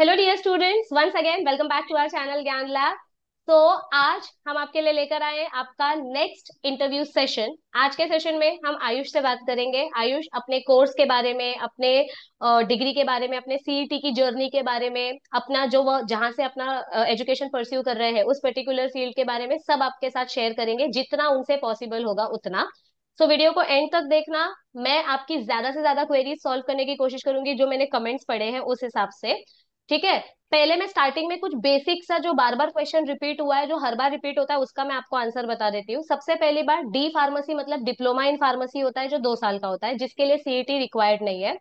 Hello dear students, once again welcome back to our channel Gyan lab. तो आज हम आपके लिए लेकर आए हैं आपका नेक्स्ट इंटरव्यू सेशन। आज के सेशन में हम आयुष से बात करेंगे। आयुष अपने कोर्स के बारे में, अपने डिग्री के बारे में, अपने सीईटी की जर्नी के बारे में, अपना जो वह जहां से अपना एजुकेशन परस्यू कर रहे हैं उस पर्टिकुलर फील्ड के बारे में सब आपके साथ शेयर करेंगे, जितना उनसे पॉसिबल होगा उतना। सो वीडियो को एंड तक देखना। मैं आपकी ज्यादा से ज्यादा क्वेरीज सॉल्व करने की कोशिश करूंगी, जो मैंने कमेंट्स पढ़े हैं उस हिसाब से। ठीक है। पहले मैं स्टार्टिंग में कुछ बेसिक सा जो बार बार क्वेश्चन रिपीट हुआ है, जो हर बार रिपीट होता है, उसका मैं आपको आंसर बता देती हूँ। सबसे पहली बार, डी फार्मेसी मतलब डिप्लोमा इन फार्मेसी होता है, जो 2 साल का होता है, जिसके लिए सीईटी रिक्वायर्ड नहीं है।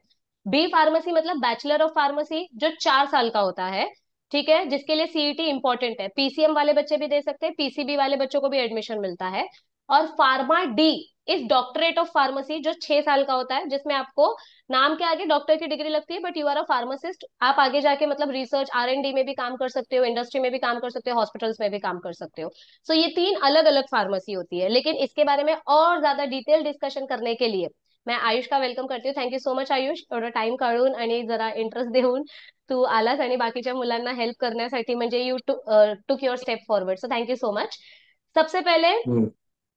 बी फार्मेसी मतलब बैचलर ऑफ फार्मेसी, जो 4 साल का होता है। ठीक है, जिसके लिए सीईटी इंपॉर्टेंट है। पीसीएम वाले बच्चे भी दे सकते हैं, पीसीबी वाले बच्चों को भी एडमिशन मिलता है। और pharma D is doctorate of pharmacy, जो 6 साल का होता है, जिसमें आपको नाम के आगे डॉक्टर की डिग्री लगती है, but you are a pharmacist. आप आगे जाके मतलब रिसर्च आर एंड डी में भी काम कर सकते हो, इंडस्ट्री में भी काम कर सकते हो, हॉस्पिटल्स में भी काम कर सकते हो। सो ये 3 अलग अलग फार्मेसी होती है। लेकिन इसके बारे में और ज्यादा डिटेल डिस्कशन करने के लिए मैं आयुष का वेलकम करती हूँ। थँक्यू सो मच आयुष, थोडा टाइम काढून आणि जरा इंटरेस्ट देऊन तू आलास आणि बाकीच्या मुलांना हेल्प करण्यासाठी, म्हणजे you took your step forward, so thank you so much. सबसे पहले हम्म.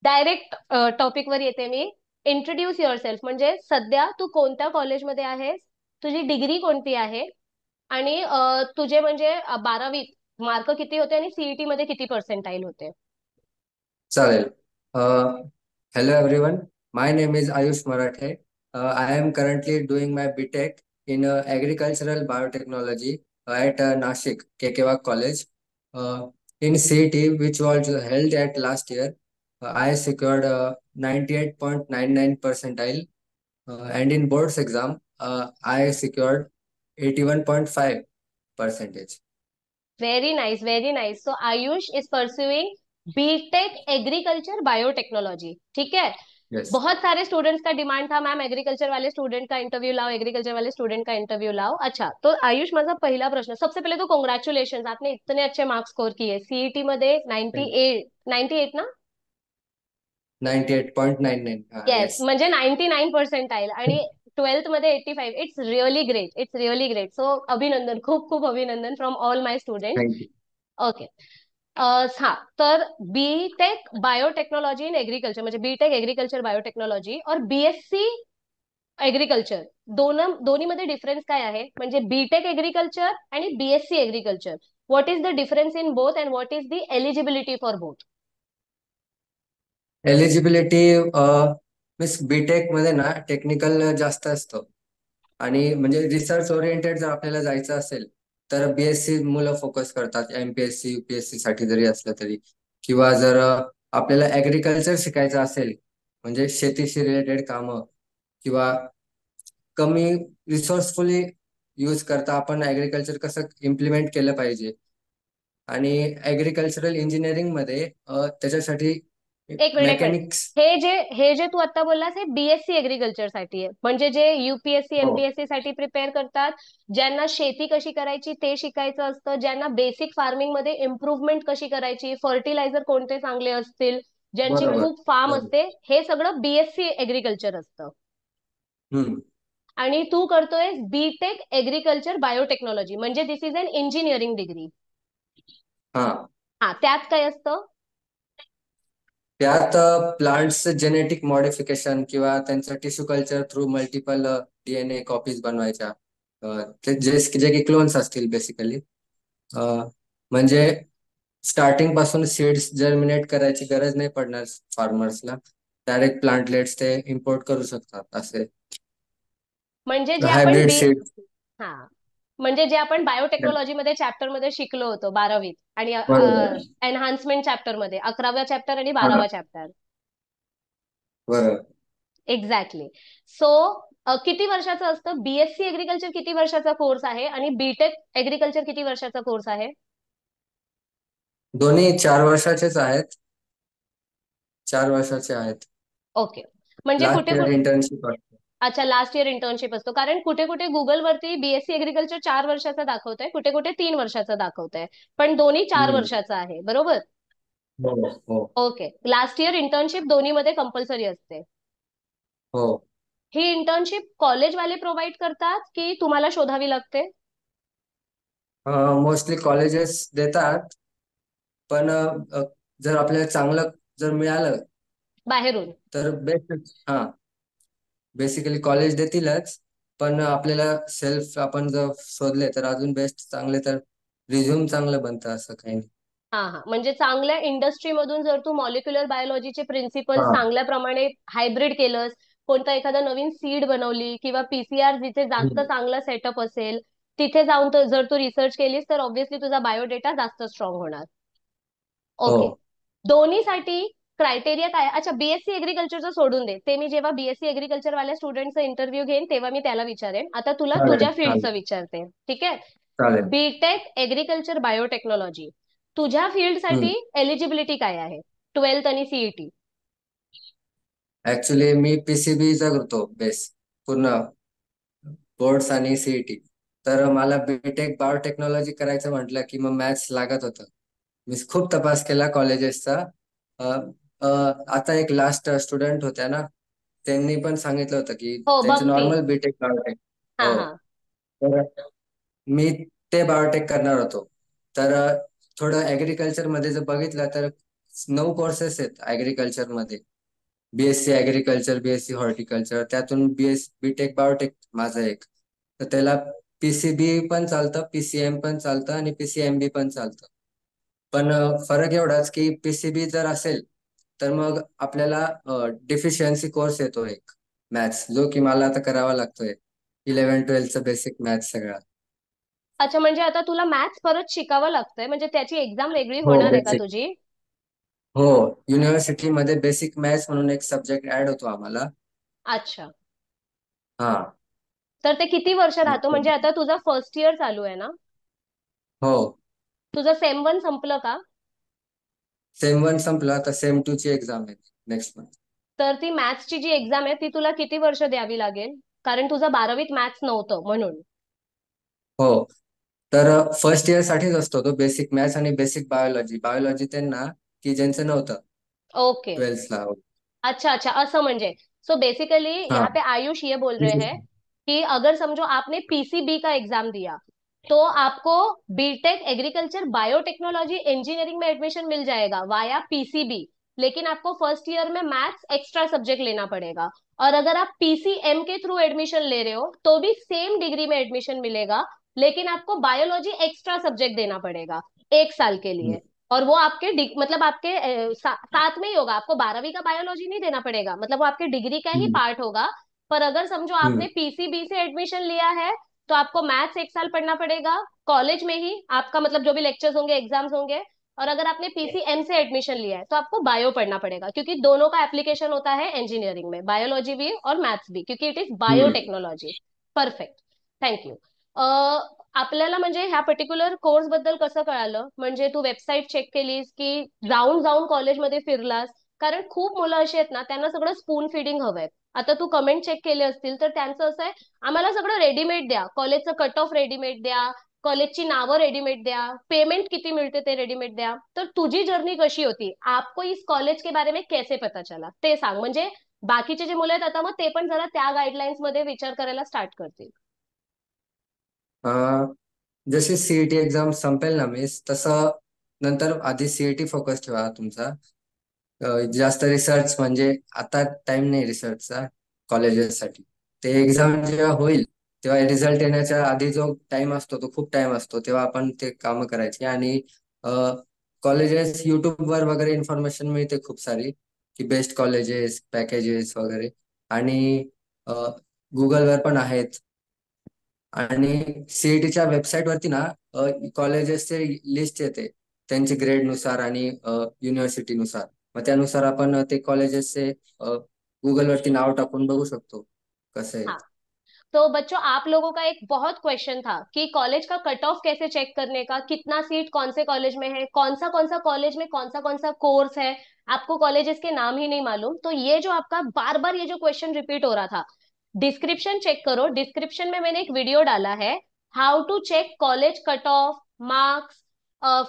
डायरेक्ट टॉपिक वर येते मी। इंट्रोड्यूस युअर सेल्फ, म्हणजे सध्या तू कोणत्या कॉलेजमध्ये आहेस, तुझी डिग्री कोणती आहे, आणि तुझे म्हणजे 12वीत मार्क किती होते आणि सीईटी मध्ये किती पर्सेंटाईल होते. चालेल. Hello everyone. My name is Ayush Marathe. I am currently doing my BTech in agricultural biotechnology at Nashik Kekewa College. In CET, which was held at last year, I secured 98.99 percentile, and in boards exam, I secured 81.5 percentage. Very nice, very nice. So Ayush is pursuing BTech agriculture biotechnology. ठीक है। Yes. बहुत सारे students का demand था, ma'am agriculture वाले student का interview लाओ, agriculture वाले स्टूडेंट का इंटरव्यू लाओ। अच्छा, तो आयुष, माझा पहिला प्रश्न, सबसे पहले तो कॉन्ग्रेचुलेशन, आपने इतने अच्छे मार्क्स स्कोर किए सीईटी मध्ये। Thank you. 98, 98 ना? 98.99. Yes, Yes. म्हणजे 99 पर्सेंटाईल आणि ट्वेल्थ मध्ये 85। It's really great, it's really great. So अभिनंदन, खूप खूप अभिनंदन from all my students. Thank you. Okay. हा, तर बीटेक बायोटेक्नॉलॉजी इन एग्रीकल्चर, म्हणजे बीटेक एग्रीकल्चर बायोटेक्नॉलॉजी और बीएससी एग्रीकल्चर, दोन्ही मध्ये डिफरन्स काय आहे, म्हणजे बीटेक एग्रीकल्चर आणि BSc agriculture, what is the difference in both and what is the eligibility for both. Eligibility means BTech मध्ये ना टेक्निकल जास्त असतं. आणि म्हणजे रिसर्च ओरिएंटेड जर आपल्याला जायचं असेल तर बीएससी मुलं फोकस करतात, एमपीएससी युपीएससी साठी जरी असलं तरी. किंवा जर आपल्याला ऍग्रिकल्चर शिकायचं असेल, म्हणजे शेतीशी रिलेटेड कामं, किंवा कमी रिसोर्सफुली यूज करता आपण ऍग्रिकल्चर कसं इम्प्लिमेंट केलं पाहिजे. आणि ऍग्रिकल्चरल इंजिनिअरिंग मध्ये त्याच्यासाठी एक मिनिट, एक मिनिट। मेकॅनिक्स. हे जे तू आता बोललास, हे बीएससी एग्रीकल्चर साठी आहे, म्हणजे जे युपीएससी हो, एमपीएससी साठी प्रिपेअर करतात, ज्यांना शेती कशी करायची ते शिकायचं असतं, ज्यांना बेसिक फार्मिंग मध्ये इम्प्रुव्हमेंट कशी करायची, फर्टिलायझर कोणते चांगले असतील, ज्यांची बरोबर. खूप फार्म बरोबर. असते, हे सगळं बीएससी एग्रीकल्चर असतं। हम्म. आणि तू करतोय बीटेक एग्रीकल्चर बायोटेक्नॉलॉजी, म्हणजे दिस इज अन इंजिनिअरिंग डिग्री। हा. हा, त्यात काय असतं? त्यात प्लांट्स जेनेटिक मॉडिफिकेशन किंवा त्यांचं tissue culture through multiple DNA copies बनवायच्या. ते जे की क्लोन्स असतील बेसिकली. म्हणजे स्टार्टिंग पासून सीड्स जर्मिनेट करायची गरज नाही पडणार फार्मर्सला. डायरेक्ट प्लांटलेट्स ते इम्पोर्ट करू शकतात असे म्हणजे जे आपण हायब्रिड सीड. हा, म्हणजे जे आपण बायोटेक्नॉलॉजी मध्ये चॅप्टर मध्ये शिकलो होतो 12वीत, आणि बरोबर. एनहान्समेंट चॅप्टर मध्ये 11व्या चॅप्टर आणि हा. 12वा चॅप्टर। बरोबर. एक्झॅक्टली। सो किती वर्षाचं असतं बीएससी एग्रीकल्चर, किती वर्षाचा कोर्स आहे, आणि बीटेक एग्रीकल्चर किती वर्षाचा कोर्स आहे? दोन्ही 4 वर्षाचेच आहेत. 4 वर्षाचे आहेत. ओके। म्हणजे लास्ट कुठे इयर कुठे, इंटर्नशिप असते. अच्छा, लास्ट इयर इंटर्नशिप असतो, कारण कुठे कुठे गुगल वरती बीएससी एग्रीकल्चर 4 वर्षाचा दाखवतंय, कुठे कुठे 3 वर्षाचा दाखवतंय, पण दोन्ही चार हम्म. वर्षाचा आहे, बरोबर? हो. हो. ओके। लास्ट इयर इंटर्नशिप दोन्ही मध्ये कंपल्सरी असते। हो. ही इंटर्नशिप कॉलेजवाले प्रोव्हाइड करतात की तुम्हाला शोधावी लागते? मोस्टली कॉलेजेस देतात, पण जर आपल्याला चांगलं जर मिळालं बाहेरून? तर बेस्ट. हा, बेसिकली कॉलेज देतीलच, पण आपल्याला सेल्फ आपण जर शोधले तर अजून बेस्ट, चांगले तर रिझ्यूम चांगलं बनतं, असं काही नाही. हा हा, म्हणजे चांगल्या इंडस्ट्रीमधून जर तू मॉलिक्युलर बायोलॉजीचे प्रिन्सिपल हा. चांगल्या प्रमाणे हायब्रिड केलंस, कोणता एखादा नवीन सीड बनवली किंवा पीसीआर जिथे जास्त हम्म. चांगला सेटअप असेल तिथे जाऊन जर तू रिसर्च केलीस तर ऑब्व्हियसली तुझा बायोडेटा जास्त स्ट्रॉंग होणार. हो. ओके. दोन्हीसाठी क्रायटेरिया काय? अच्छा, बीएससी एग्रीकल्चरचं सोडून दे, ते मी जेव्हा बीएससी एग्रीकल्चर वाल्या स्टुडंटचा इंटरव्ह्यू घेईन तेव्हा मी त्याला विचारेन. आता तुला चालेल तुझ्या चालेल. फील्डचं विचारते, ठीक आहे? चालेल. बीटेक एग्रीकल्चर बायोटेक्नॉलॉजी, तुझ्या फील्डसाठी हम्म. एलिजिबिलिटी काय आहे? 12th आणि सीईटी. ऍक्च्युली मी पीसीबीचा करतो बेस, पूर्ण बोर्ड्स आणि सीईटी. तर मला बीटेक बायोटेक्नॉलॉजी करायचं म्हटलं की मग मॅथ्स लागत होतं. मी खूप तपास केला कॉलेजेसचा. अ, अ, आता एक लास्ट स्टुडंट होत्या ना, त्यांनी पण सांगितलं होतं की हो, त्यांचं बघते. Normal BTech biotech. हा हो. हा. तर मी ते बायोटेक करणार होतो. तर थोडं ऍग्रिकल्चर मध्ये जर बघितलं तर 9 कोर्सेस आहेत ऍग्रिकल्चर मध्ये. बीएससी ऍग्रिकल्चर, बीएससी हॉर्टिकल्चर, त्यातून बीटेक बायोटेक माझं एक. तर त्याला पीसीबी पण चालतं, पीसीएम पण चालतं आणि पीसीएमबी पण चालतं. पण फरक एवढाच की पीसीबी जर असेल तर मग आपल्याला डिफिशियन्सी कोर्स येतो एक, मॅथ्स, जो की मला आता करावा लागतोय. 11-12चा बेसिक मॅथ्स सगळा. अच्छा, म्हणजे आता तुला मॅथ्स परत शिकावं लागतंय, म्हणजे त्याची एक्झाम वेगळी हो, होणार आहे का बेसिक. तुझी? हो, युनिव्हर्सिटीमध्ये बेसिक मॅथ्स म्हणून एक सब्जेक्ट ऍड होतो आम्हाला. अच्छा. हा. तर ते किती वर्ष राहतो? म्हणजे आता तुझा फर्स्ट इयर चालू आहे ना? हो. तुझं सेम वन संपलं का? सेम वन संपला, आता सेम टू ची एक्झाम आहे नेक्स्ट मंथ. तर ती मॅथ्सची जी एक्झाम आहे ती तुला किती वर्ष द्यावी लागेल? कारण तुझं 12वीत मॅथ्स नव्हतं म्हणून. हो. तर फर्स्ट इयर साठीच असतो तो बेसिक मॅथ्स आणि बेसिक बायोलॉजी. बायोलॉजी त्यांना की ज्यांचं नव्हतं ओके। 12th ला. अच्छा अच्छा, असं म्हणजे सो बेसिकली हाँ। यहाँ पे आयुष ये बोल रहे हैं कि अगर समझो आपने पीसीबी का एग्जाम दिया तो आपको बीटेक एग्रीकल्चर बायोटेक्नोलॉजी इंजीनियरिंग में एडमिशन मिल जाएगा वाया पीसीबी। लेकिन आपको फर्स्ट ईयर में मैथ्स एक्स्ट्रा सब्जेक्ट लेना पड़ेगा। और अगर आप पीसीएम के थ्रू एडमिशन ले रहे हो तो भी सेम डिग्री में एडमिशन मिलेगा, लेकिन आपको बायोलॉजी एक्स्ट्रा सब्जेक्ट देना पड़ेगा 1 साल के लिए। और वो आपके मतलब आपके साथ में ही होगा, आपको 12वीं का बायोलॉजी नहीं देना पड़ेगा, मतलब वो आपके डिग्री का ही पार्ट होगा। पर अगर समझो आपने पीसीबी से एडमिशन लिया है तो आपको मैथ्स 1 साल पढ़ना पड़ेगा कॉलेज में ही, आपका मतलब जो भी लेक्चर्स होंगे एग्जाम्स होंगे। और अगर आपने पीसीएम से एडमिशन लिया है तो आपको बायो पढ़ना पड़ेगा, क्योंकि दोनों का एप्लीकेशन होता है इंजीनियरिंग में, बायोलॉजी भी और मैथ्स भी, क्योंकि it is biotechnology. Perfect, thank you. आपल्याला म्हणजे ह्या पर्टिक्युलर कोर्स बद्दल कसं कळालं? म्हणजे तू वेबसाईट चेक केलीस की जाऊन जाऊन कॉलेजमध्ये फिरलास? कारण खूप मुलं अशी आहेत ना त्यांना सगळं स्पून फिडिंग हवंय. आता तू कमेंट चेक केले असतील तर त्यांचं असं आहे, आम्हाला सगळं रेडीमेड द्या, कॉलेजचं कट ऑफ रेडीमेड द्या, कॉलेजची नावं रेडीमेड द्या, पेमेंट किती मिळते ते रेडीमेड द्या। तर तुझी जर्नी कशी होती? आपको इस कॉलेज के बारे में कैसे पता चला ते सांग, म्हणजे बाकीचे जे मुलं आहेत आता मग ते पण जरा त्या गाईडलाईन्स मध्ये विचार करायला स्टार्ट करतील. हाँ, जशी सीईटी एक्झाम संपेल ना मिस, तसं नंतर आधी सीईटी फोकस ठेवा तुमचा. जास्त रिसर्च म्हणजे आता टाइम नाही रिसर्चचा कॉलेजेससाठी. ते एक्झाम जेव्हा होईल तेव्हा रिझल्ट येण्याच्या आधी जो टाइम असतो तो खूप टाइम असतो, तेव्हा आपण ते कामं करायची. आणि कॉलेजेस वर वगैरे इन्फॉर्मेशन मिळते खूप सारी, की बेस्ट कॉलेजेस, पॅकेजेस वगैरे. आणि गुगलवर पण आहेत. आणि सीईटीच्या वेबसाईट वरती ना कॉलेजेसचे लिस्ट येते, त्यांचे ग्रेड नुसार आणि युनिव्हर्सिटी नुसार. मग त्यानुसार आपण ते कॉलेजेसचे गुगल वरती नाव टाकून बघू शकतो कसं आहे. हाँ, तो बच्चों आप लोगों का एक बहुत क्वेश्चन था कि कॉलेज का कट ऑफ कैसे चेक करने का, कितना सीट कौन से कॉलेज में है, कौन सा कॉलेज में कौन सा कोर्स है। आपको कॉलेजेस के नाम ही नहीं मालूम, तो ये जो आपका बार बार ये जो क्वेश्चन रिपीट हो रहा था, डिस्क्रिप्शन चेक करो, डिस्क्रिप्शन में मैंने एक वीडियो डाला है, how to check college cut off, marks,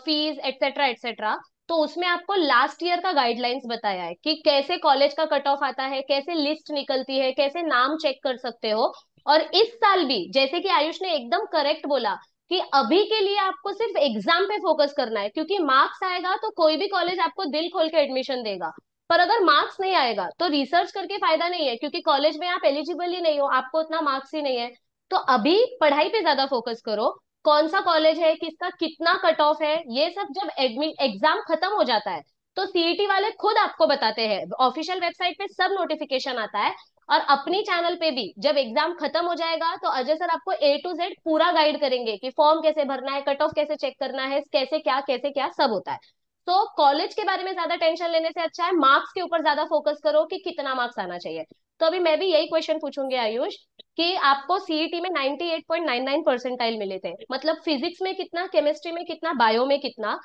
fees etcetera etcetera. तो उसमें आपको लास्ट ईयर का गाइडलाइंस बताया है कि कैसे कॉलेज का कट ऑफ आता है, कैसे लिस्ट निकलती है, कैसे नाम चेक कर सकते हो। और इस साल भी जैसे कि आयुष ने एकदम करेक्ट बोला कि अभी के लिए आपको सिर्फ एग्जाम पे फोकस करना है, क्योंकि मार्क्स आएगा तो कोई भी कॉलेज आपको दिल खोल के एडमिशन देगा। पर अगर मार्क्स नहीं आएगा तो रिसर्च करके फायदा नहीं है, क्योंकि कॉलेज में आप एलिजिबल ही नहीं हो, आपको उतना मार्क्स ही नहीं है। तो अभी पढ़ाई पे ज्यादा फोकस करो। कौन सा कॉलेज है, किसका कितना कट ऑफ है, ये सब जब एडमिट एग्जाम खत्म हो जाता है तो सीईटी वाले खुद आपको बताते हैं, ऑफिशियल वेबसाइट पे सब नोटिफिकेशन आता है। और अपनी चैनल पे भी जब एग्जाम खत्म हो जाएगा तो अजय सर आपको A to Z पूरा गाइड करेंगे कि फॉर्म कैसे भरना है, कट ऑफ कैसे चेक करना है, कैसे क्या सब होता है। तो कॉलेज के बारे में ज्यादा टेंशन लेने से अच्छा है मार्क्स के ऊपर ज्यादा फोकस करो कि कितना मार्क्स आना चाहिए। तो अभी मैं भी यही क्वेश्चन पूछूंगी आयुष, कि आपको सीईटी में 98.99 परसेंटाइल मिले थे, मतलब फिजिक्स में कितना, केमिस्ट्री में कितना, बायो में कितना,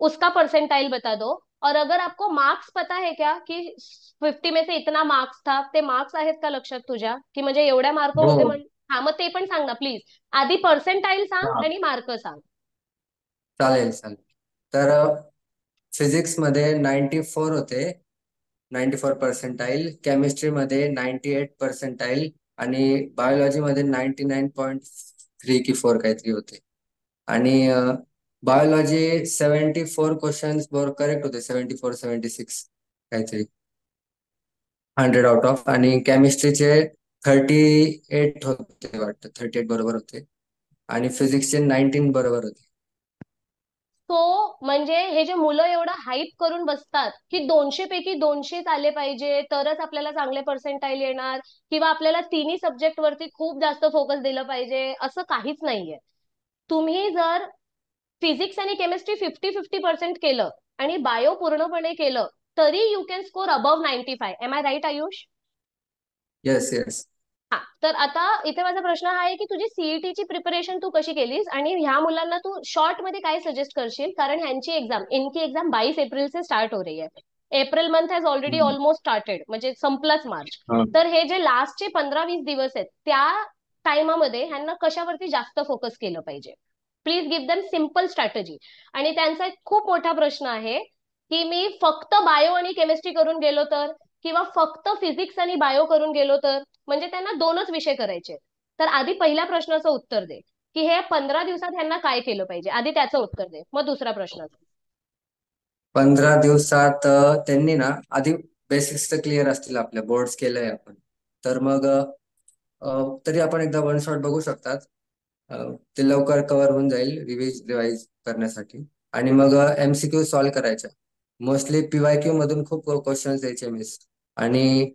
उसका परसेंटाइल बता दो। और अगर आपको मार्क्स पता है क्या कि 50 में से इतना मार्क्स था, ते मार्क्स आहेत का लक्षात तुझ्या, की म्हणजे एवढ्या मार्क हो. होते हा मग ते पण सांग ना प्लीज. आधी पर्सेंटाइल सांग हा, आणि मार्क सांग. चालेल चालेल. तर फिजिक्स मध्ये 94 होते, 94 पर्सेंटाईल. केमिस्ट्रीमध्ये 98 पर्सेंटाईल. आणि बायोलॉजीमध्ये 99.3 की 4 काहीतरी होते. आणि बायोलॉजी 74 क्वेश्चन्स बरोबर करेक्ट होते, 74 76 काहीतरी, 100 आउट ऑफ. आणि केमिस्ट्रीचे 38 होते वाटतं, 38 बरोबर होते. आणि फिजिक्सचे 19 बरोबर होते. तो म्हणजे हे जे मुलं एवढं हाईप करून बसतात की 200 पैकी 200 आले पाहिजे तरच आपल्याला चांगले पर्सेंटाईल येणार, किंवा आपल्याला तिन्ही सब्जेक्ट वरती खूप जास्त फोकस दिलं पाहिजे, असं काहीच नाहीये. तुम्ही जर फिजिक्स आणि केमिस्ट्री 50-50% केलं आणि बायो पूर्णपणे केलं तरी you can score above 95. Am I right Ayush? Yes yes. हा, तर आता इथे माझा प्रश्न हा आहे की तुझी सीईटीची प्रिपरेशन तू कशी केलीस, आणि ह्या मुलांना तू शॉर्ट मध्ये काय सजेस्ट करशील, कारण ह्यांची एक्झाम, इनकी एग्जाम 22 अप्रैल से स्टार्ट हो रही है. एप्रिल मंथ हैज ऑलरेडी हम्म. ऑलमोस्ट स्टार्टेड, म्हणजे संपलाच मार्च. हा. तर हे जे लास्टचे 15-20 दिवस आहेत त्या टाइमामध्ये ह्यांना कशावरती जास्त फोकस केलं पाहिजे? Please give them simple strategy. आणि त्यांचा एक खूप मोठा प्रश्न आहे की मी फक्त बायो आणि केमिस्ट्री करून गेलो तर, किंवा फक्त फिजिक्स आणि बायो करून गेलो तर, म्हणजे त्यांना दोनच विषय करायचे. तर आधी पहिल्या प्रश्नाचं उत्तर दे की हे 15 दिवसात ह्यांना काय केलं पाहिजे, आधी त्याचं उत्तर दे, मग दुसरा प्रश्नाचं. 15 दिवसात त्यांनी ना आधी बेसिक्स तर क्लिअर असतील, आपल्या बोर्ड्स केलंय आपण. तर मग तरी आपण एकदा वन शॉट बघू शकतात. अ, ते लवकर कव्हर होऊन जाईल रिवाइज करण्यासाठी. आणि मग MCQ सॉल्व्ह करायच्या. मोस्टली PYQ मधून खूप क्वेश्चन्स द्यायचे मिस. आणि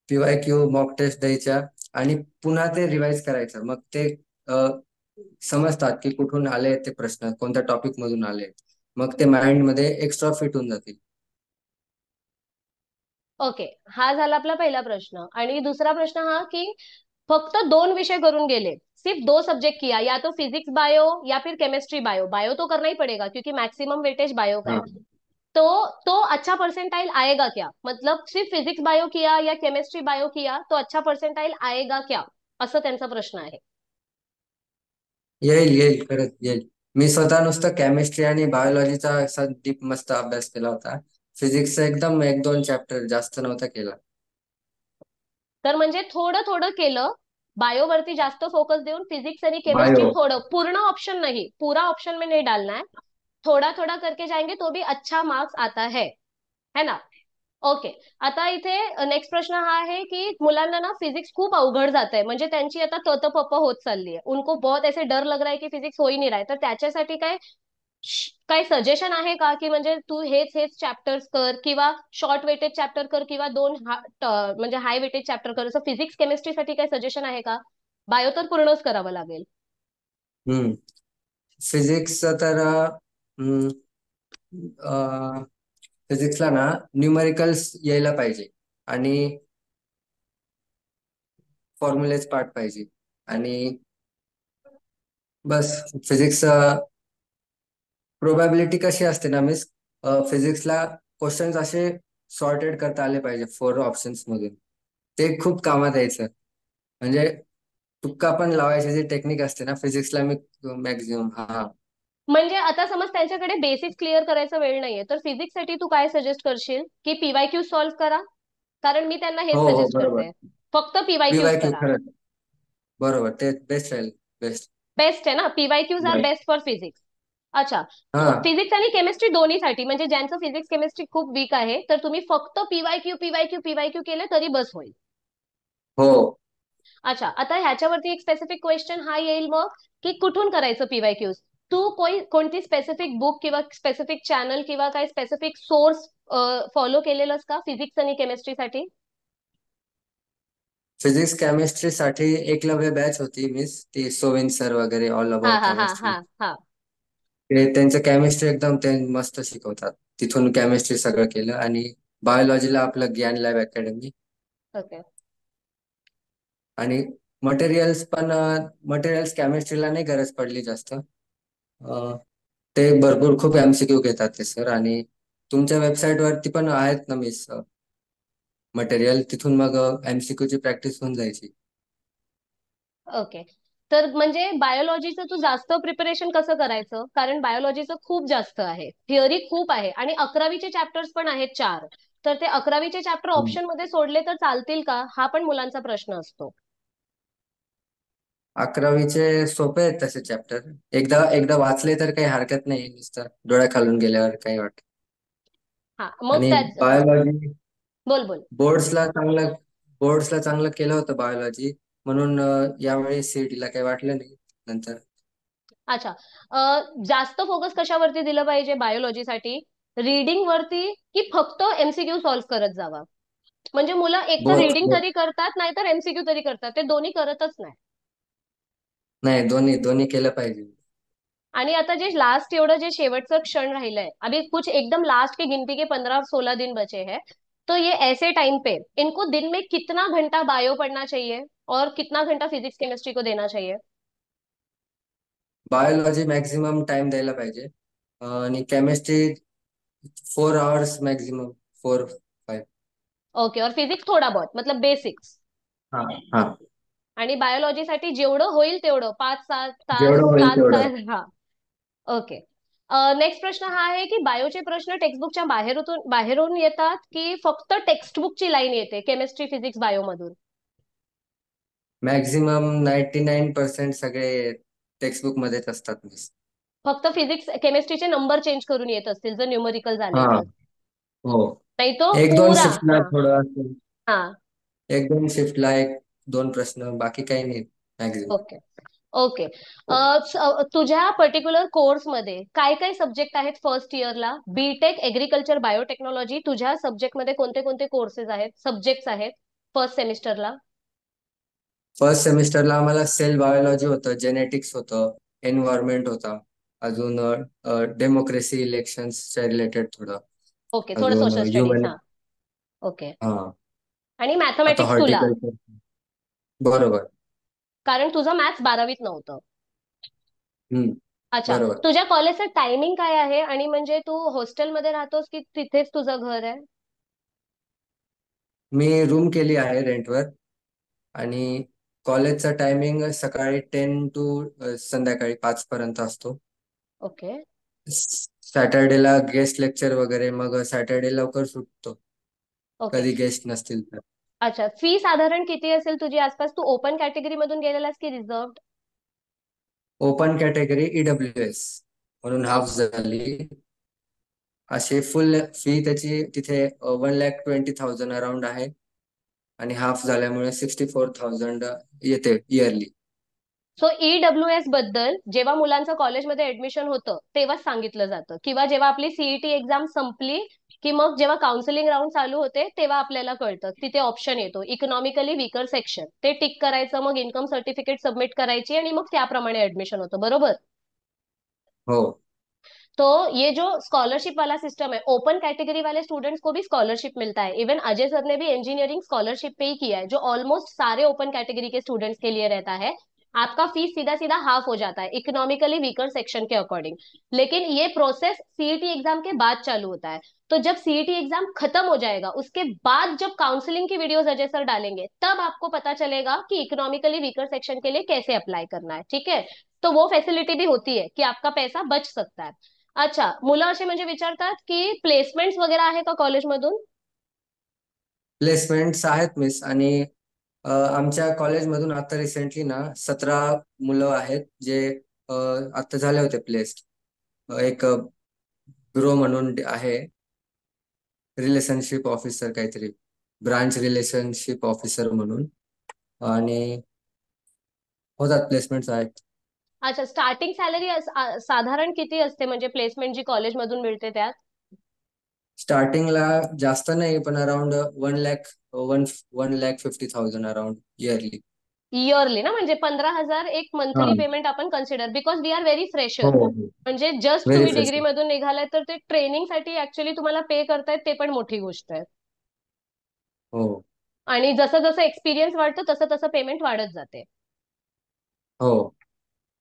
PYQ मॉक टेस्ट द्यायच्या. आणि पुन्हा ते रिवाइज करायचं. मग ते अ, समजतात की कुठून आले ते प्रश्न, कोणत्या टॉपिक मधून आले. मग ते माइंड मध्ये एक्स्ट्रा फिट होऊन जातील. ओके, हा झाला आपला पहिला प्रश्न. आणि दुसरा प्रश्न हा की फक्त दोन विषय करून गेले, सिर्फ दो सब्जेक्ट किया, या तो फिजिक्स बायो या फिर केमिस्ट्री बायो, बायो तो करना ही पड़ेगा क्योंकि मैक्सिमम वेटेज बायो का है. हाँ. तो अच्छा परसेंटाइल आएगा क्या, मतलब सिर्फ फिजिक्स बायो किया या केमिस्ट्री बायो किया तो अच्छा परसेंटाइल आएगा क्या, असं त्यांचा प्रश्न आहे. येईल येईल, खरंच येईल. मी स्वतः नुसतं केमिस्ट्री आणि बायोलॉजीचा असा डीप मस्त अभ्यास केला होता. फिजिक्सचा एकदम एक दोन चॅप्टर, जास्त नव्हता केला. तर म्हणजे थोडं थोडं केलं, बायोवरती जास्त फोकस देऊन फिजिक्स आणि केमिस्ट्री बायो. थोडं, पूर्ण ऑप्शन नहीं, पूरा ऑप्शन में नहीं डालना है, थोड़ा थोड़ा करके जाएंगे तो भी अच्छा मार्क्स आता है ना? ओके. आता इथे नेक्स्ट प्रश्न हा आहे की मुलांना ना फिजिक्स खूप अवघड जात आहे, म्हणजे त्यांची आता तत होत चालली आहे, उनको बहुत ऐसे डर लग रहा है की फिजिक्स हो ही नहीं रहा है. तर त्याच्यासाठी काय सजेशन आहे का, की म्हणजे तू हेच हेच चॅप्टर्स कर, किंवा शॉर्ट वेटेड चॅप्टर कर, किंवा दोन म्हणजे हाय वेटेड चॅप्टर कर, असं फिजिक्स केमिस्ट्रीसाठी काय सजेशन आहे का? बायो तर पूर्णच करावं लागेल. हम्म. फिजिक्स तर फिजिक्सला ना न्यूमेरिकल्स यायला पाहिजे. आणि फॉर्म्युलेच पार्ट पाहिजे. आणि बस. फिजिक्स प्रोबॅबिलिटी कशी असते ना मिस, फिजिक्सला क्वेश्चन्स असे सॉर्टेड करता आले पाहिजे 4 ऑप्शन्स मधून. ते खूप कामात यायचं. म्हणजे तुक्का पण लावायची जी टेक्निक असते ना फिजिक्सला, मी मॅक्झिमम. हा. म्हणजे आता समज त्यांच्याकडे बेसिक्स क्लिअर करायचा वेळ नाहीये तर फिजिक्स साठी तू काय सजेस्ट करशील, की पीवायक्यू सॉल्व्ह करा? कारण मी त्यांना हो हेच हो सजेस्ट बरोबर. करते, फक्त पीवायक्यूज PYQ करा. खरंच. बरोबर, ते बेस्ट राहील. बेस्ट. बेस्ट आहे ना, PYQs are Right. Best for physics. अच्छा. हा. फिजिक्स आणि केमिस्ट्री दोन्हीसाठी, म्हणजे ज्यांचं फिजिक्स केमिस्ट्री खूप वीक आहे तर तुम्ही फक्त पीवायक्यू पीवायक्यू पीवायक्यू केले तरी बस होईल. हो. अच्छा, आता ह्याच्यावरती एक स्पेसिफिक क्वेश्चन हा येईल मग, की कुठून करायचं पीवायक्यूज. तू कोणती स्पेसिफिक बुक किंवा स्पेसिफिक चॅनल किंवा काही स्पेसिफिक सोर्स फॉलो केलेलंस का फिजिक्स आणि केमिस्ट्रीसाठी? फिजिक्स केमिस्ट्री साठी एकलव्य बॅच होती मिस, ती सोविन सर वगैरे, ऑल हा अबाउट हा हा केमिस्ट्री. हा हा. ते त्यांचं केमिस्ट्री एकदम ते मस्त शिकवतात. तिथून केमिस्ट्री सगळं केलं. आणि बायोलॉजीला आपलं ज्ञान लॅब अकॅडमी. ओके. आणि मटेरियल्स पण, मटेरियल्स केमिस्ट्रीला नाही गरज पडली जास्त. ते भरपूर खूप एमसीक्यू घेतात ते सर. आणि तुमच्या वेबसाईट वरती पण आहेत ना मिस मटेरियल, तिथून मग एमसीक्यू ची प्रॅक्टिस होऊन जायची. ओके. तर म्हणजे बायोलॉजीचं तू जास्त प्रिपरेशन कसं करायचं, कारण बायोलॉजीचं खूप जास्त आहे, थिअरी खूप आहे आणि 11वीचे चॅप्टर्स पण आहेत 4. तर ते 11वीचे चॅप्टर हम्म. ऑप्शन मध्ये सोडले तर चालतील का, हा पण मुलांचा प्रश्न असतो. 11वीचे सोपे आहेत तसे चॅप्टर. एकदा एकदा वाचले तर काही हरकत नाही, नुसतं डोळ्या खालून गेल्यावर काही वाटत. हा मग आणि त्याच हा. बायोलॉजी बोल बोल. बोर्ड्सला चांगलं बोर्ड्सला चांगलं केलं होतं बायोलॉजी. म्हणून यावेळी सीईटी ला काही वाटलं नाही नंतर. अच्छा. जास्त फोकस कशावरती दिलं पाहिजे बायोलॉजीसाठी, रीडिंग वरती की फक्त एमसीक्यू सॉल्व्ह करत जावा? म्हणजे मुलं एकतर बोथ. रीडिंग तरी करतात नाहीतर एमसीक्यू तरी करतात, ते दोन्ही करतच नाही. नाही, दोन्ही दोन्ही केलं पाहिजे. आणि आता जे लास्ट एवढं जे शेवटचं क्षण राहिलंय, अभी कुछ एकदम लास्ट की गिनती के 15 और 16 दिन बचे हैं, तो ये ऐसे टाइम पे इनको दिन में कितना घंटा बायो पढ़ना चाहिए और कितना घंटा फिजिक्स केमिस्ट्री को देना चाहिए? बायोलॉजी मॅक्झिमम टाइम द्यायला पाहिजे. आणि केमिस्ट्री 4 आवर्स मॅक्झिमम, 4-5. ओके, और फिजिक्स थोड़ा बहुत मतलब बेसिक्स. हा. हा. आणि बायोलॉजीसाठी जेवढं होईल तेवढं 5-7 तास, जेवढं होईल 7 तेवढं. तास हा. ओके. नेक्स्ट प्रश्न हा आहे की बायोचे प्रश्न टेक्स्टबुकच्या बाहेरून येतात की फक्त टेक्स्टबुकची लाईन येते केमिस्ट्री फिजिक्स बायो मधून? मॅक्झिमम 99% सगळे टेक्स्टबुक मध्येच असतात मिस. फक्त फिजिक्स केमिस्ट्रीचे नंबर चेंज करून येत असतील जर न्यूमरिकल झाले हा. तर. हो. नाही तो एक दोन पुरा. शिफ्टला हा. थोडं असेल. हा. एक दोन शिफ्टला एक दोन प्रश्न, बाकी काही नाही मॅक्झिमम. ओके. ओके. तुझ्या पर्टिक्युलर कोर्समध्ये काय काय सब्जेक्ट आहेत फर्स्ट इयरला? बीटेक एग्रीकल्चर बायोटेक्नॉलॉजी, तुझ्या सब्जेक्टमध्ये कोणते कोणते कोर्सेस आहेत, सब्जेक्ट्स आहेत फर्स्ट सेमिस्टरला? फर्स्ट सेमिस्टरला आम्हाला सेल बायोलॉजी होतं, जेनेटिक्स होतं, एन्व्हायरमेंट होता, अजून डेमोक्रेसी इलेक्शन्सच्या रिलेटेड थोडं, ओके, थोडं अजून सोशल स्टडीज. ह्युमन. हा. ओके. हा. आणि आता मॅथमॅटिक्स तुला, हॉर्टिकल्चर. बरोबर. कारण तुझं मॅथ्स 12वीत नव्हतं. हम्म. अच्छा. बरोबर. तुझ्या कॉलेजचं टायमिंग काय आहे, आणि म्हणजे तू हॉस्टेलमध्ये राहतोस की तिथेच तुझं घर आहे? मी रूम केली आहे रेंटवर. आणि कॉलेजचा टायमिंग सकाळी 10 टू संध्याकाळी 5 पर्यंत असतो. ओके. सॅटर्डेला गेस्ट लेक्चर वगैरे, मग सॅटर्डे लवकर सुटतो ओके. कधी गेस्ट नसतील तर. अच्छा, फी साधारण किती असेल तुझी आसपास? तू ओपन कॅटेगरी मधून गेलेलास की reserve? Open category EWS म्हणून हाफ झाली. अशी फुल फी त्याची तिथे 1,20,000 अराउंड आहे. आणि हाफ झाल्यामुळे 64,000 येते इयरली. सो ईडब्ल्यू एस बद्दल जेव्हा मुलांचं कॉलेजमध्ये ऍडमिशन होतं तेव्हा सांगितलं जातं, किंवा जेव्हा आपली सीईटी एक्झाम संपली की मग जेव्हा काउन्सिलिंग राऊंड चालू होते तेव्हा आपल्याला कळतं. तिथे ऑप्शन येतो इकॉनॉमिकली वीकर सेक्शन, ते टिक करायचं, मग इन्कम सर्टिफिकेट सबमिट करायची आणि मग त्याप्रमाणे ऍडमिशन होतं, बरोबर? हो. तो ये जो स्कॉलरशिप वाला सिस्टम है, ओपन कैटेगरी वाले स्टूडेंट्स को भी स्कॉलरशिप मिलता है। इवन अजय सर ने भी इंजीनियरिंग स्कॉलरशिप पे ही किया है, जो ऑलमोस्ट सारे ओपन कैटेगरी के स्टूडेंट्स के लिए रहता है। आपका फीस सीधा सीधा हाफ हो जाता है इकोनॉमिकली वीकर सेक्शन के अकॉर्डिंग। लेकिन ये प्रोसेस सीईटी एग्जाम के बाद चालू होता है। तो जब सीईटी एग्जाम खत्म हो जाएगा उसके बाद जब काउंसलिंग की वीडियोस अजय सर डालेंगे तब आपको पता चलेगा कि इकोनॉमिकली वीकर सेक्शन के लिए कैसे अप्लाई करना है, ठीक है? तो वो फैसिलिटी भी होती है कि आपका पैसा बच सकता है। अच्छा, मुलं असे म्हणजे विचारतात की प्लेसमेंट्स वगैरे आहे का कॉलेजमधून? प्लेसमेंट्स आहेत मिस. आणि आमच्या कॉलेजमधून आता रिसेंटली ना 17 मुलं आहेत जे आता झाले होते प्लेस्ड. एक ब्रो म्हणून आहे, रिलेशनशिप ऑफिसर काहीतरी, ब्रांच रिलेशनशिप ऑफिसर म्हणून. आणि होतात प्लेसमेंट्स आहेत. अच्छा, स्टार्टिंग सॅलरी साधारण किती असते म्हणजे प्लेसमेंट जी कॉलेजमधून मिळते त्यात? स्टार्टिंगला जास्त नाही, पण around 1 lakh, one 1,50,000 around yearly. Yearly ना, म्हणजे 15,000 एक हा. मंथली पेमेंट आपण consider, because we are very हो फ्रेशर. हो. म्हणजे जस्ट व्हेरी तुम्ही फ्रेश. डिग्री मधून निघालाय तर ते ट्रेनिंग साठी ऍक्च्युली तुम्हाला पे करतायत, ते पण मोठी गोष्ट आहे. हो आणि जसं जसं एक्सपिरियन्स वाढतो तसं तसं पेमेंट वाढत जाते. हो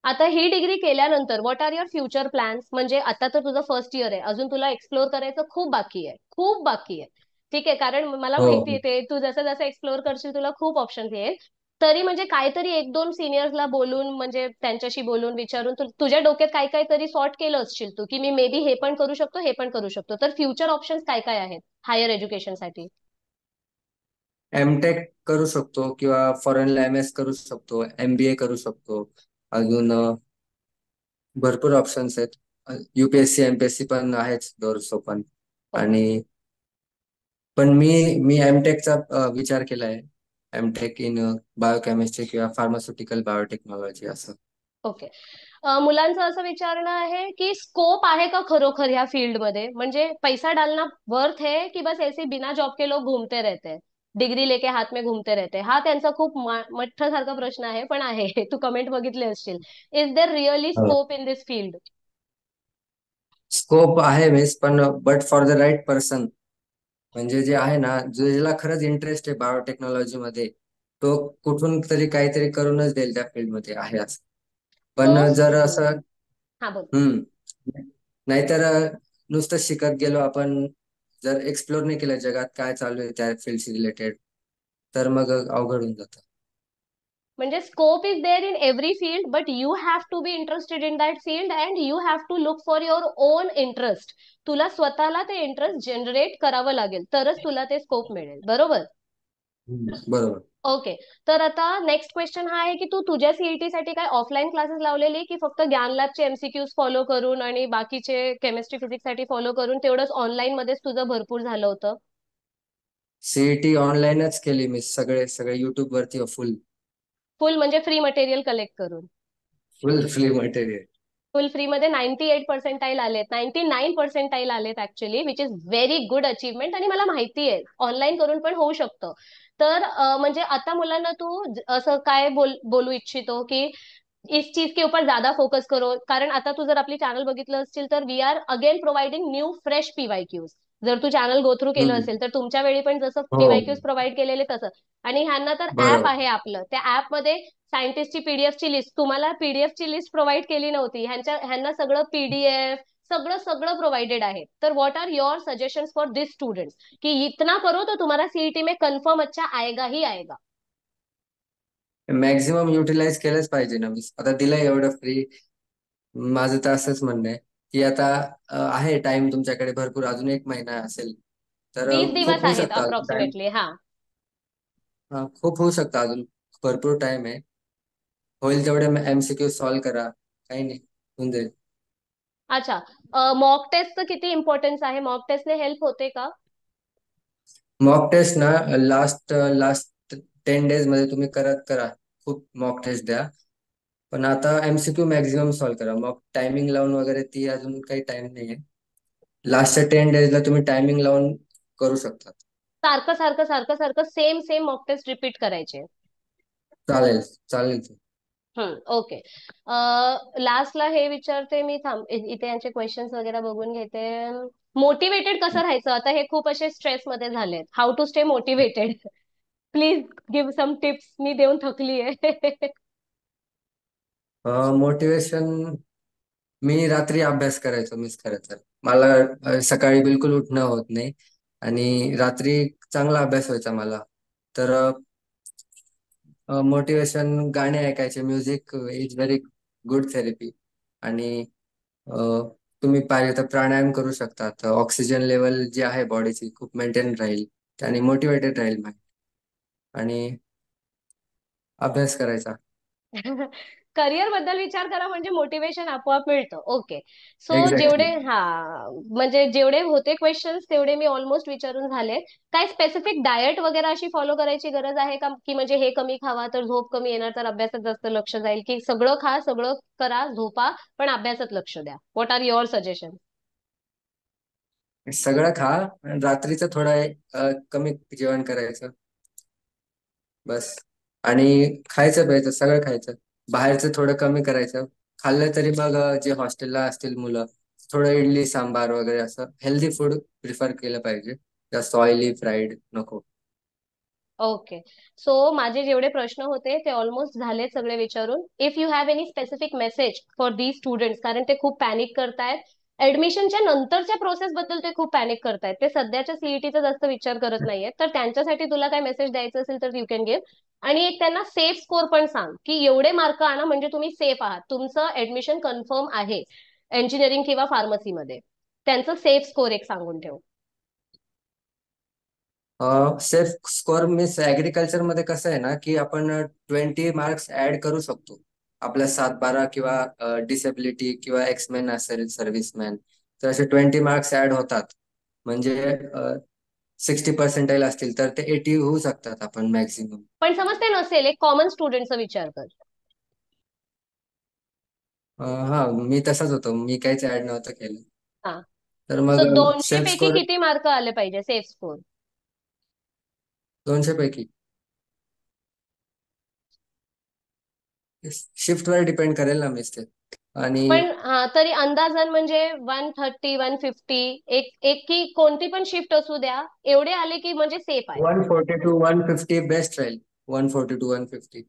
आता ही डिग्री केल्यानंतर what are your future plans? म्हणजे आता तर तुझं फर्स्ट इयर आहे, अजून तुला एक्सप्लोर करायचं खूप बाकी आहे, खूप बाकी आहे. ठीक आहे, कारण मला हो माहिती आहे हो. ते तू जसं जसं एक्सप्लोर करशील तुला खूप ऑप्शन येईल. तरी म्हणजे काहीतरी एक दोन सिनियर्सला बोलून, म्हणजे त्यांच्याशी बोलून विचारून तुझ्या डोक्यात काय काय तरी सॉर्ट केलं असशील तू, की मी मे बी हे पण करू शकतो, हे पण करू शकतो. तर फ्युचर ऑप्शन्स काय काय आहेत हायर एज्युकेशन साठी? एमटेक करू शकतो किंवा फॉरेनला MS करू शकतो, MBA करू शकतो. अजून भरपूर ऑप्शन्स आहेत. UPSC MPSC पण आहेच डोर्स ओपन. ओके. आणि पण मी एमटेकचा विचार केलाय. एमटेक इन बायोकेमिस्ट्री किंवा फार्मास्युटिकल बायोटेक्नॉलॉजी असं. ओके. मुलांचं असं विचारणं आहे की स्कोप आहे का खरोखर ह्या फील्ड मध्ये, म्हणजे पैसा डालना वर्थ है कि बस ऐसे बिना जॉब के लोग घूमते रहते हैं, डिग्री लेके हाथ में घूमते रहते हैं? हा त्यांचा खूप मठ्ठ प्रश्न आहे, पण आहे तू कमेंट बघितले असतील. Is there really scope in this field? Scope आहे मिस, पण but for the right person. म्हणजे जे आहे ना, ज्याला खरंच इंटरेस्ट आहे बायोटेक्नॉलॉजी मध्ये, तो कुठून तरी काहीतरी करूनच देईल त्या फील्डमध्ये, आहे असं. तो पण जर असं हा बोल. नाहीतर नुसतं शिकत गेलो आपण, जर एक्सप्लोर नाही केलं जगात काय चालू आहे त्या फील्डशी रिलेटेड, तर मग अवघड होऊन जातं. म्हणजे scope is there in every field, but you have to be interested in that field and you have to look for your own interest. तुला स्वतःला ते इंटरेस्ट जनरेट करावं लागेल, तरच तुला ते स्कोप मिळेल, बरोबर? बरोबर. ओके. तर आता नेक्स्ट क्वेश्चन हा आहे की तू तुझ्या सीईटी साठी काय ऑफलाईन क्लासेस लावलेली की फक्त ज्ञान लॅबचे एमसीक्यूज फॉलो करून आणि बाकीचे केमिस्ट्री फिजिक्स साठी फॉलो करून तेवढंच ऑनलाईन मध्येच तुझं भरपूर झालं होतं? CET ऑनलाईनच केली मी, सगळे सगळे युट्यूब वरती फुल. फुल म्हणजे फ्री मटेरियल कलेक्ट करून? फुल फ्री मटेरियल. फुल फ्री मध्ये 98% आलेत, 99% आलेत actually, which is very good achievement. आणि मला माहिती आहे ऑनलाईन करून पण होऊ शकतं. तर म्हणजे आता मुलांना तू असं काय बोलू इच्छितो की इस चीज के ऊपर ज्यादा फोकस करो? कारण आता तू जर आपली चॅनल बघितलं असतील तर we are again providing new fresh PYQs. जर तू चॅनल गो थ्रू केलं हम्म. असेल तर तुमच्या वेळी पण जसं हो पीवायक्यूज प्रोव्हाइड केलेले तसं. आणि ह्यांना तर ऍप बरोबर. आहे आपलं, त्या ऍप मध्ये सायंटिस्टची पीडीएफची लिस्ट, तुम्हाला पीडीएफची लिस्ट प्रोव्हाइड केली नव्हती, ह्यांना सगळं पीडीएफ, सगळं सगळं प्रोव्हाइडेड आहे. तर what are your suggestions for this students कि इतना करो तो तुम्हारा सीईटी में कंफर्म अच्छा आएगा ही आएगा? मॅक्झिमम युटिलाइज केलंच पाहिजे ना. मी आता दिलंय एवढं फ्री. माझं तर असंच म्हणणं आहे की आता आहे टाइम तुमच्याकडे भरपूर, अजून 1 महिना असेल तर 20 दिवस खूप होऊ आहेत शकतं अजून टाइम. अप्रॉक्सिमेटली, हा. खूप होऊ शकतं अजून, भरपूर टाइम आहे. होईल तेवढे MCQ सॉल्व्ह करा, काही नाही, होऊन जाईल. अच्छा, मॉक टेस्टचं किती इम्पॉर्टन्स आहे? मॉक टेस्टने हेल्प होते का? मॉक टेस्ट ना, लास्ट लास्ट 10 डेज मध्ये तुम्ही करत करा, खूप मॉक टेस्ट द्या. पण आता MCQ मॅक्झिमम सॉल्व्ह करा. मॉक टायमिंग लावून वगैरे ती अजून काही टाइम नाहीये. लास्टच्या 10 डेजला तुम्ही टायमिंग लावून करू शकता. सारखं सारखं सारखं सारखं same same mock test repeat करायचे? चालेल चालेल. ओके. लास्टला हे विचारते मी, थांब इथे यांचे क्वेश्चन्स वगैरे बघून घेते. मोटिवेटेड कसं राहायचं? आता हे खूप असे स्ट्रेस मध्ये झालेत, how to stay motivated? Please give some tips, मी देऊन थकली आहे. मोटिवेशन, मी रात्री अभ्यास करायचो मिस खरं तर. मला सकाळी बिलकुल उठणं होत नाही, आणि रात्री चांगला अभ्यास व्हायचा मला. तर मोटिवेशन गाणे ऐकायचे, music is very good therapy. आणि अ, तुम्ही पाहिजे तर प्राणायाम करू शकता, तर ऑक्सिजन लेवल जी आहे बॉडीची खूप मेंटेन राहील, आणि मोटिवेटेड राहील माइंड. आणि अभ्यास करायचा. करिअर बद्दल विचार करा म्हणजे मोटिवेशन आपोआप मिळतं. ओके. सो जेवढे एक्झॅक्टली. हा म्हणजे जेवढे होते क्वेश्चन्स तेवढे मी ऑलमोस्ट विचारून झाले. काय स्पेसिफिक डाएट वगैरे अशी फॉलो करायची गरज आहे का, की म्हणजे हे कमी खावा तर झोप कमी येणार तर अभ्यासात जास्त लक्ष जाईल, की सगळं खा सगळं करा झोपा पण अभ्यासात लक्ष द्या? What are your suggestion? सगळं खा, आणि रात्रीचं थोडं कमी जेवण करायचं बस. आणि खायचं प्यायचं सगळं खायचं. बाहेरचं थोडं कमी करायचं. खाल्लं तरी मग जे हॉस्टेलला असतील मुलं, थोडं इडली सांबार वगैरे असं हेल्दी फूड प्रिफर केलं पाहिजे. जास्त ऑइली फ्राईड नको. ओके. सो माझे जेवढे प्रश्न होते ते ऑलमोस्ट झाले सगळे विचारून. If you have any specific message for the students, कारण ते खूप पॅनिक करतायत ऍडमिशनच्या नंतरच्या प्रोसेस बद्दल, ते खूप पॅनिक करतायत, ते सध्याच्या सीईटीचा जास्त विचार करत नाहीये, तर त्यांच्यासाठी तुला काय मेसेज द्यायचं असेल तर यू कॅन गिव्ह. आणि एक त्यांना सेफ स्कोर पण सांग, की एवढे मार्क आणा म्हणजे तुम्ही सेफ आहात, तुमचं ऍडमिशन कन्फर्म आहे इंजिनिअरिंग किंवा फार्मसीमध्ये. त्यांचं सेफ स्कोर एक सांगून ठेव. सेफ स्कोअर मीन्स ऍग्रिकल्चर मध्ये कसं आहे ना, की आपण 20 मार्क्स ऍड करू शकतो. आपल्या 7-12 किंवा डिसेबिलिटी किंवा एक्समॅन असेल सर्व्हिसमॅन, तर असे 20 मार्क्स ऍड होतात. म्हणजे 60 पर्सेंटाईल असतील तर ते 80 होऊ शकतात आपण मॅक्झिमम. पण समज ते नसेल, एक कॉमन स्टुडंटचा विचार कर. हा, मी तसाच होतो, मी काहीच ऍड नव्हतं केलं. हा. तर सो मग 200 सेल्फ पैकी स्कोर किती मार्क आले पाहिजे सेफ स्कोर? 200 पैकी शिफ्ट वर डिपेंड करेल ना मिस ते. आणि पण हा तरी अंदाजन म्हणजे 130 150, एक एक की कोणती पण शिफ्ट असू द्या, एवढे आले की म्हणजे सेफ आहे. 140 to 150 बेस्ट राहील. 140 to 150.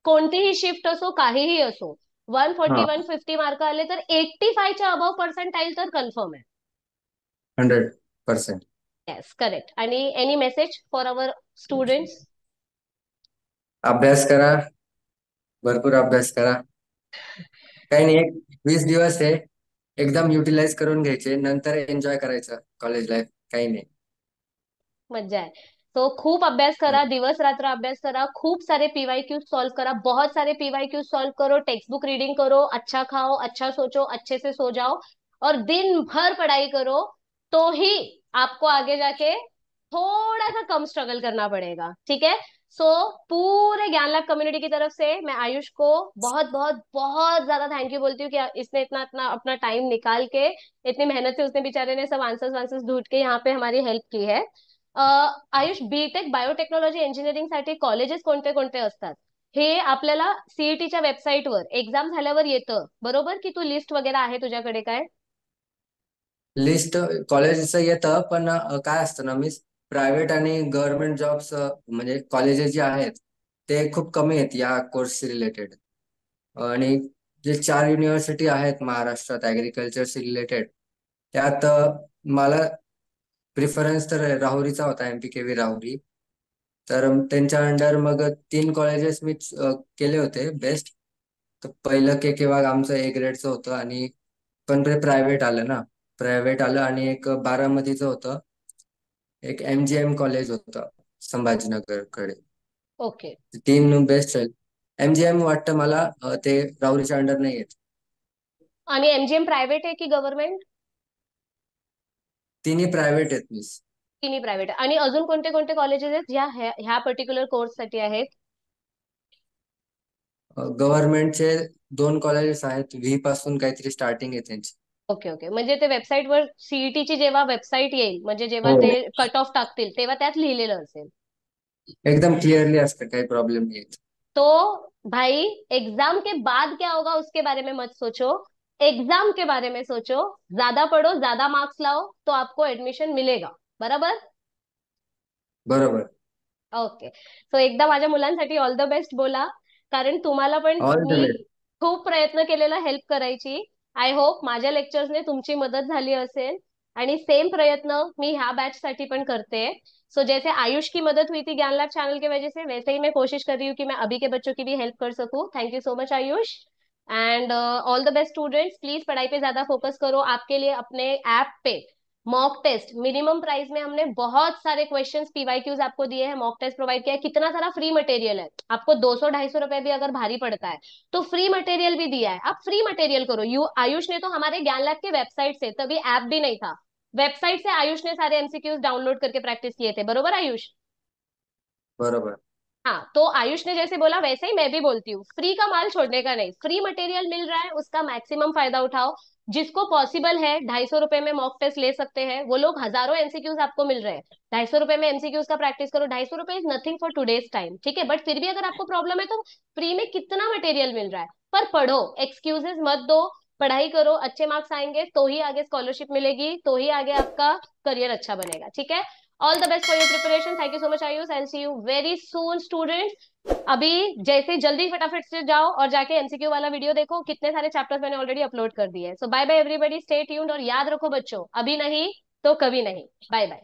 कोणतीही शिफ्ट असो काहीही असो, 140 हा, 150 मार्क आले तर 85च्या अबव पर्सेंटाईल तर कन्फर्म आहे. 100%. Yes correct. आणि any message for our students? अभ्यास करा, भरपूर अभ्यास करा. काही नाही, एक 20 दिवस आहे, एकदम युटिलाइज करून घ्यायचे, नंतर एन्जॉय करायचं कॉलेज लाईफ. काही नाही. मजा है. तो खूप अभ्यास करा, दिवस रात्र अभ्यास करा, खूप सारे पीवाईक्यू सॉल्व करा, बहुत सारे पीवाईक्यू सॉल्व करो, टेक्स्ट बुक रीडिंग करो, अच्छा खाओ अच्छा सोचो अच्छे से सो जाओ, और दिन भर पढ़ाई करो, तो ही आपको आगे जाके थोड़ा सा कम स्ट्रगल करना पड़ेगा, ठीक है? सो पूरे ज्ञान लैब कम्युनिटी की तरफ से मैं आयुष को बहुत बहुत बहुत ज्यादा थैंक यू बोलती हूँ कि इसने इतना इतना अपना टाइम निकाल के, इतनी मेहनत से उसने बेचारे ने सब आंसर्स वांसर्स ढूंढ के यहाँ पे हमारी हेल्प की है. आयुष, बीटेक बायोटेक्नॉलॉजी इंजिनिअरिंग साठी कॉलेजेस कोणते कोणते असतात हे आपल्याला सीईटीच्या वेबसाईटवर एक्झाम झाल्यावर येतं बरोबर, की तू लिस्ट वगैरे आहे तुझ्याकडे काय? लिस्ट कॉलेजचं येतं, पण काय असतं ना मिस, प्रायव्हेट आणि गव्हर्नमेंट जॉब्स म्हणजे कॉलेजेस जे आहेत ते खूप कमी आहेत या कोर्सशी रिलेटेड. आणि जे 4 युनिव्हर्सिटी आहेत महाराष्ट्रात ऍग्रिकल्चरशी रिलेटेड, त्यात मला प्रिफरन्स तर राहुरीचा होता, MPKV राहुरी. तर त्यांच्या अंडर मग 3 कॉलेजेस मी केले होते बेस्ट. तर पहिलं के वाग आमचं A ग्रेडचं होतं, आणि पण ते प्रायव्हेट आलं ना, प्रायव्हेट आलं. आणि एक बारामतीचं होतं, एक MGM कॉलेज होतं संभाजीनगर कडे. ओके. 3 बेस्ट राहील. MGM वाटतं मला ते राहुरीच्या अंडर नाही येत. आणि एमजीएम प्रायव्हेट आहे की गव्हर्नमेंट? तिन्ही प्रायव्हेट आहेत मिस. तिन्ही प्रायव्हेट. आणि अजून कोणते कोणते कॉलेजेस आहेत ज्या ह्या पर्टिक्युलर कोर्स साठी आहेत? गव्हर्नमेंटचे 2 कॉलेजेस आहेत, व्ही पासून काहीतरी स्टार्टिंग आहे त्यांची. Okay okay. म्हणजे ते वेबसाईटवर सीईटीची जेव्हा वेबसाईट येईल म्हणजे जेव्हा हो, ते कट ऑफ टाकतील तेव्हा त्यात लिहिलेलं असेल. एकदम क्लिअरली असतं, काही प्रॉब्लेम नाही येत. तो भाई, एग्जाम के बाद क्या होगा उसके बारे में मत सोचो, एग्जाम के बारे में सोचो, ज्यादा पढ़ो ज्यादा मार्क्स लाओ तो आपको एडमिशन मिलेगा. बराबर? बरोबर. ओके. सो एकदा माझ्या मुलांसाठी ऑल द बेस्ट बोला, कारण तुम्हाला पण ऑल द मी बेस्ट. खूप प्रयत्न केलेला हेल्प करायची. आय होप माझ्या लेक्चर्सने तुमची मदत झाली असेल, आणि सेम प्रयत्न मी ह्या बैच साठी पण करते. सो जैसे आयुष की मदद हुई थी ज्ञान लैब चैनल की वजह से, वैसे ही मैं कोशिश कर रही हूँ कि मैं अभी के बच्चों की भी हेल्प कर सकूँ. Thank you so much Ayush. End all the best students, please पढ़ाई पे ज्यादा फोकस करो. आपके लिए अपने ऐप पे मॉक टेस्ट मिनिमम प्राइस में हमने बहुत सारे क्वेश्चंस पीवाईक्यूज आपको दिए हैं, मॉक टेस्ट प्रोवाइड किया है, कितना सारा फ्री मटेरियल है। आपको 200-250 रुपए भी अगर भारी पड़ता है तो फ्री मटेरियल भी दिया है, आप फ्री मटेरियल करो। यू आयुष ने तो हमारे ज्ञान लैब के वेबसाइट से, तभी ऐप भी नहीं था, वेबसाइट से आयुष ने सारे एमसीक्यूज डाउनलोड करके प्रैक्टिस किए थे, बरोबर आयुष? बरोबर। हाँ, तो आयुष ने जैसे बोला वैसे ही मैं भी बोलती हूँ, फ्री का माल छोड़ने का नहीं, फ्री मटेरियल मिल रहा है उसका मैक्सिमम फायदा उठाओ। जिसको पॉसिबल है 250 रुपए में मॉक टेस्ट ले सकते हैं, वो लोग हजारों एमसीक्यूज आपको मिल रहे हैं, 250 रुपए में एमसीक्यूज का प्रैक्टिस करो। 250 रुपए is nothing for today's time, ठीक है, बट फिर भी अगर आपको प्रॉब्लम है तो फ्री में कितना मटेरियल मिल रहा है। पर पढ़ो, एक्सक्यूजेस मत दो, पढ़ाई करो, अच्छे मार्क्स आएंगे तो ही आगे स्कॉलरशिप मिलेगी, तो ही आगे आपका करियर अच्छा बनेगा, ठीक है। All the best for your preparation, thank you so much Ayush, and see you very soon students. अभी जैसे जल्दी फटाफट से जाओ और जाके एमसीक्यू वाला वीडियो देखो, कितने सारे चैप्टर्स मैंने ऑलरेडी अपलोड कर दिए हैं। So bye bye everybody, stay tuned, और याद रखो बच्चों, अभी नहीं तो कभी नहीं। Bye bye.